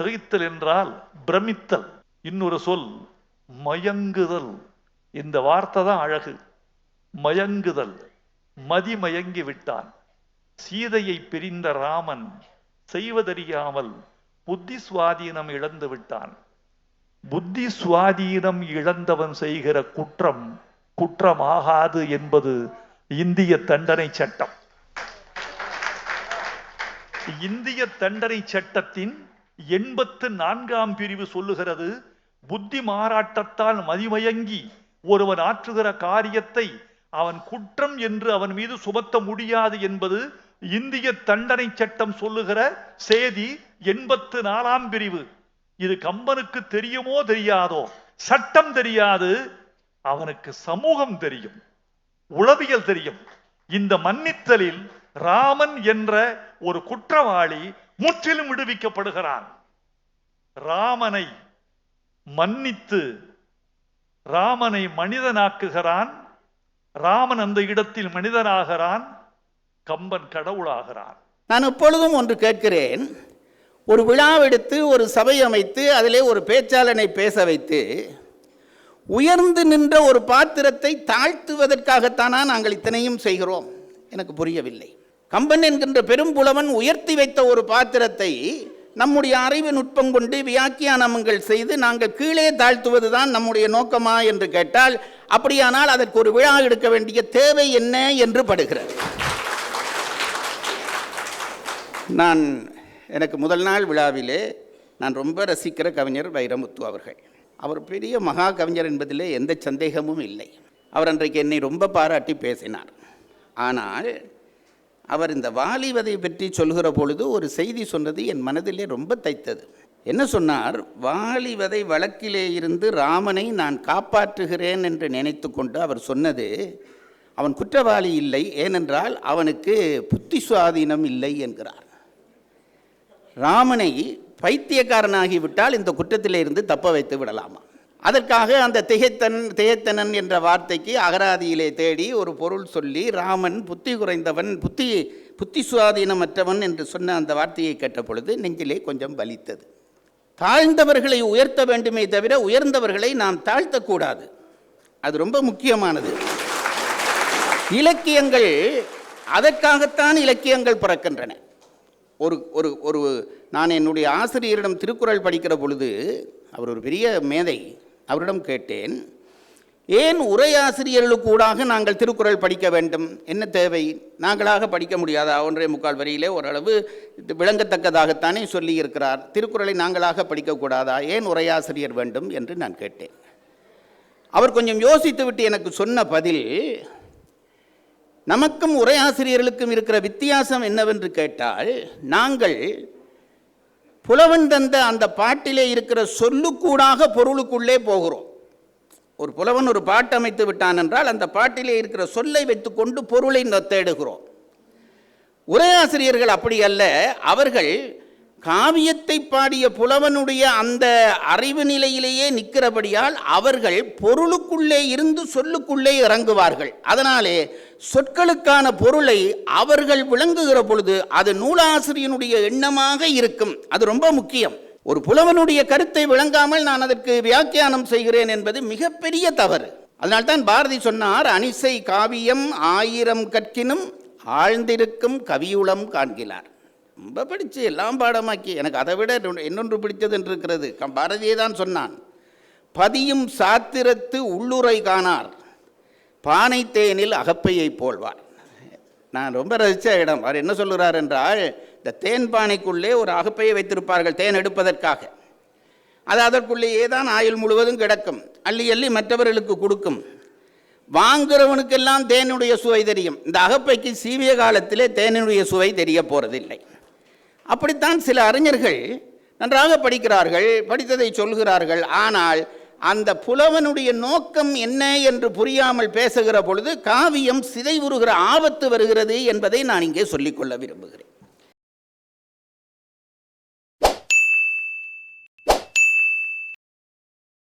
திகைத்தல் என்றால் பிரமித்தல். இன்னொரு சொல் மயங்குதல். இந்த வார்த்தை தான் அழகு. மயங்குதல். மதிமயங்கி விட்டான். சீதையை பிரிந்த ராமன் செய்வதறியாமல் புத்தி சுவாதீனம் இழந்து விட்டான். புத்தி சுவாதீனம் இழந்தவன் செய்கிற குற்றம் குற்றமாகாது என்பது இந்திய தண்டனை சட்டம். இந்திய தண்டனை சட்டத்தின் 84ஆம் பிரிவு சொல்லுகிறது, புத்தி மாறாட்டத்தால் மதிமயங்கி ஒருவன் ஆற்றுகிற காரியத்தை அவன் குற்றம் என்று அவன் மீது சுமத்த முடியாது என்பது இந்திய தண்டனை சட்டம் சொல்லுகிற செய்தி. 84ஆம் பிரிவு. இது கம்பனுக்கு தெரியுமோ தெரியாதோ, சட்டம் தெரியாது, அவனுக்கு சமூகம் தெரியும், உளவியல் தெரியும். இந்த மன்னித்தலில் ராமன் என்ற ஒரு குற்றவாளி முற்றிலும் விடுவிக்கப்படுகிறான். ராமனை மன்னித்து ராமனை மனிதனாக்குகிறான். ராமன் அந்த இடத்தில் மனிதனாகிறான். கம்பன் கடவுளாகிறான். நான் எப்பொழுதும் ஒன்று கேட்கிறேன். ஒரு விழாவெடுத்து ஒரு சபை அமைத்து அதிலே ஒரு பேச்சாளனை பேச வைத்து உயர்ந்து நின்ற ஒரு பாத்திரத்தை தாழ்த்துவதற்காகத்தானா நாங்கள் இத்தனையும் செய்கிறோம்? எனக்கு புரியவில்லை. கம்பன் என்கின்ற பெரும்புலவன் உயர்த்தி வைத்த ஒரு பாத்திரத்தை நம்முடைய அறிவு நுட்பம் கொண்டு வியாக்கியானங்கள் செய்து நாங்கள் கீழே தாழ்த்துவதுதான் நம்முடைய நோக்கமா என்று கேட்டால், அப்படியானால் அதற்கு ஒரு விழா எடுக்க வேண்டிய தேவை என்ன என்று படுகிறது. எனக்கு முதல் நாள் விழாவிலே நான் ரொம்ப ரசிக்கிற கவிஞர் வைரமுத்து அவர்கள். அவர் பெரிய மகா கவிஞர் என்பதிலே எந்த சந்தேகமும் இல்லை. அவர் அன்றைக்கு என்னை ரொம்ப பாராட்டி பேசினார். ஆனால் அவர் இந்த வாலிவதை பற்றி சொல்கிற பொழுது ஒரு செய்தி சொன்னது என் மனதிலே ரொம்ப தைத்தது. என்ன சொன்னார்? வாலிவதை வழக்கிலே இருந்து ராமனை நான் காப்பாற்றுகிறேன் என்று நினைத்து கொண்டு அவர் சொன்னது, அவன் குற்றவாளி இல்லை, ஏனென்றால் அவனுக்கு புத்தி சுவாதீனம் இல்லை என்கிறார். ராமனை பைத்தியக்காரனாகிவிட்டால் இந்த குற்றத்திலே இருந்து தப்ப வைத்து விடலாமா? அதற்காக அந்த திகைத்தனன் என்ற வார்த்தைக்கு அகராதியிலே தேடி ஒரு பொருள் சொல்லி ராமன் புத்தி குறைந்தவன், புத்தி சுவாதீனமற்றவன் என்று சொன்ன அந்த வார்த்தையை கேட்ட பொழுது நெஞ்சிலே கொஞ்சம் வலித்தது. தாழ்ந்தவர்களை உயர்த்த வேண்டுமே தவிர உயர்ந்தவர்களை நாம் தாழ்த்தக்கூடாது. அது ரொம்ப முக்கியமானது. இலக்கியங்கள் அதற்காகத்தான் இலக்கியங்கள் பிறக்கின்றன. நான் என்னுடைய ஆசிரியரிடம் திருக்குறள் படிக்கிற பொழுது, அவர் ஒரு பெரிய மேதை, அவரிடம் கேட்டேன், ஏன் உரையாசிரியர்களுக்கு கூடாக நாங்கள் திருக்குறள் படிக்க வேண்டும்? என்ன தேவை? நாங்களாக படிக்க முடியாதா? 1.25 வரியிலே ஓரளவு விளங்கத்தக்கதாகத்தானே சொல்லி இருக்கிறார். திருக்குறளை நாங்களாக படிக்கக்கூடாதா? ஏன் உரையாசிரியர் வேண்டும் என்று நான் கேட்டேன். அவர் கொஞ்சம் யோசித்து விட்டு எனக்கு சொன்ன பதில், நமக்கும் உரையாசிரியர்களுக்கும் இருக்கிற வித்தியாசம் என்னவென்று கேட்டால், நாங்கள் புலவன் தந்த அந்த பாட்டிலே இருக்கிற சொல்லுக்கூடாக பொருளுக்குள்ளே போகிறோம். ஒரு புலவன் ஒரு பாட்டு அமைத்து விட்டான் என்றால் அந்த பாட்டிலே இருக்கிற சொல்லை வைத்துக்கொண்டு பொருளை தேடுகிறோம். உரையாசிரியர்கள் அப்படி அல்ல. அவர்கள் காவியத்தை பாடிய புலவனுடைய அந்த அறிவு நிலையிலேயே நிற்கிறபடியால் அவர்கள் பொருளுக்குள்ளே இருந்து சொல்லுக்குள்ளே இறங்குவார்கள். அதனாலே சொற்களுக்கான பொருளை அவர்கள் விளங்குகிற பொழுது அது நூலாசிரியனுடைய எண்ணமாக இருக்கும். அது ரொம்ப முக்கியம். ஒரு புலவனுடைய கருத்தை விளங்காமல் நான் அதற்கு வியாக்கியானம் செய்கிறேன் என்பது மிகப்பெரிய தவறு. அதனால்தான் பாரதி சொன்னார், அனிசை காவியம் 1000 கற்கினும் ஆழ்ந்திருக்கும் கவியுளம் காண்கிறார். ரொம்ப படித்து எல்லாம் பாடமாக்கி எனக்கு அதை விட இன்னொன்று பிடித்தது என்று இருக்கிறது. பாரதியே தான் சொன்னான், பதியும் சாத்திரத்து உள்ளுரை காணார் பானை தேனில் அகப்பையை போல்வார். நான் ரொம்ப ரசித்த இடம். அவர் என்ன சொல்கிறார் என்றால், இந்த தேன் பானைக்குள்ளே ஒரு அகப்பையை வைத்திருப்பார்கள் தேன் எடுப்பதற்காக. அது அதற்குள்ளேயே தான் ஆயுள் முழுவதும் கிடக்கும். அள்ளி அள்ளி மற்றவர்களுக்கு கொடுக்கும். வாங்குறவனுக்கெல்லாம் தேனுடைய சுவை தெரியும். இந்த அகப்பைக்கு சீவிய காலத்திலே தேனுடைய சுவை தெரிய போகிறதில்லை. அப்படித்தான் சில அறிஞர்கள் நன்றாக படிக்கிறார்கள், படித்ததை சொல்கிறார்கள். ஆனால் அந்த புலவனுடைய நோக்கம் என்ன என்று புரியாமல் பேசுகிற பொழுது காவியம் சிதைவுறுகிற ஆபத்து வருகிறது என்பதை நான் இங்கே சொல்லிக்கொள்ள விரும்புகிறேன்.